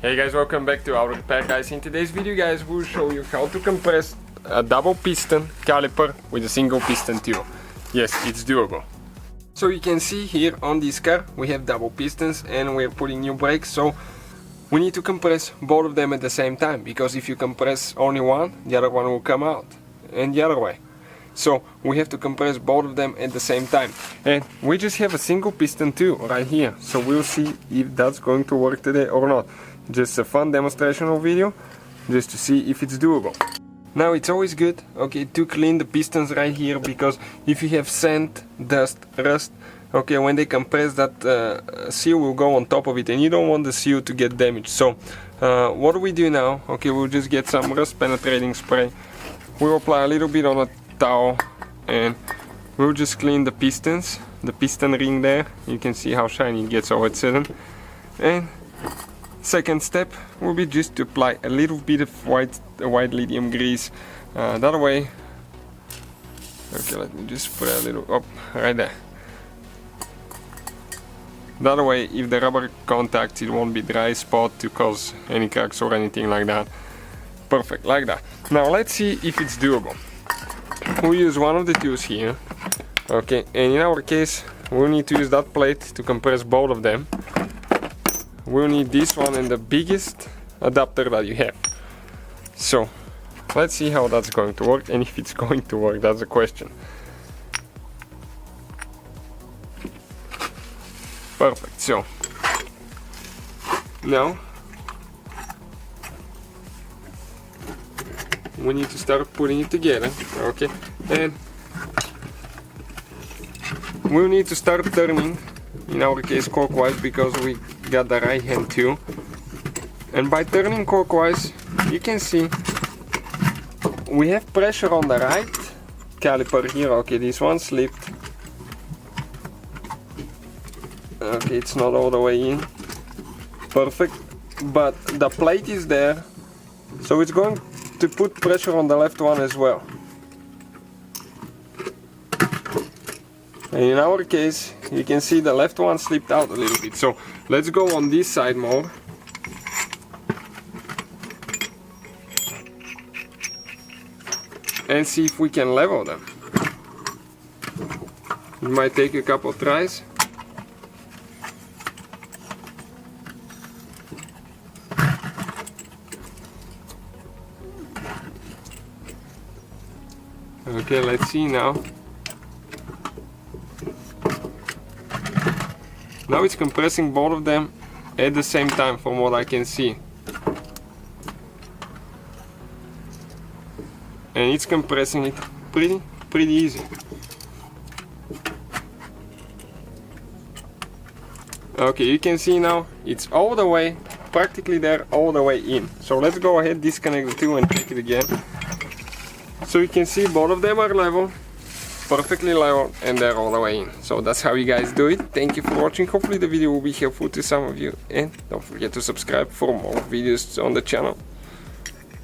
Hey guys, welcome back to our repair guys. In today's video guys, we'll show you how to compress a double piston caliper with a single piston tube. Yes, it's doable. So you can see here on this car we have double pistons and we're putting new brakes, so we need to compress both of them at the same time, because if you compress only one, the other one will come out, and the other way. So we have to compress both of them at the same time, and we just have a single piston too right here, so we'll see if that's going to work today or not. Just a fun demonstrational video just to see if it's doable. Now it's always good, okay, to clean the pistons right here, because if you have sand, dust, rust, okay, when they compress, that seal will go on top of it and you don't want the seal to get damaged. So what do we do now? Okay, we'll just get some rust penetrating spray. We'll apply a little bit on a towel and we'll just clean the pistons, the piston ring there. You can see how shiny it gets all of a sudden. And second step will be just to apply a little bit of white lithium grease that way. Okay, let me just spray a little up right there. That way, if the rubber contacts, it won't be dry spot to cause any cracks or anything like that. Perfect, like that. Now let's see if it's doable. We'll use one of the tubes here, okay, and in our case we'll need to use that plate to compress both of them. We'll need this one and the biggest adapter that you have. So let's see how that's going to work, and if it's going to work, that's the question. Perfect, so now we need to start putting it together, okay, and we'll need to start turning, in our case clockwise, because we got the right hand too. And by turning clockwise, you can see we have pressure on the right caliper here. Okay, this one slipped. Okay, it's not all the way in. Perfect. But the plate is there, so it's going to put pressure on the left one as well. And in our case, you can see the left one slipped out a little bit. So let's go on this side more. And see if we can level them. It might take a couple tries. Okay, let's see now. Now it's compressing both of them at the same time, from what I can see. And it's compressing it pretty easy. Okay, you can see now it's all the way, practically there, all the way in. So let's go ahead, disconnect the two and check it again. So you can see both of them are level, perfectly level, and they're all the way in. So that's how you guys do it. Thank you for watching. Hopefully the video will be helpful to some of you, and don't forget to subscribe for more videos on the channel.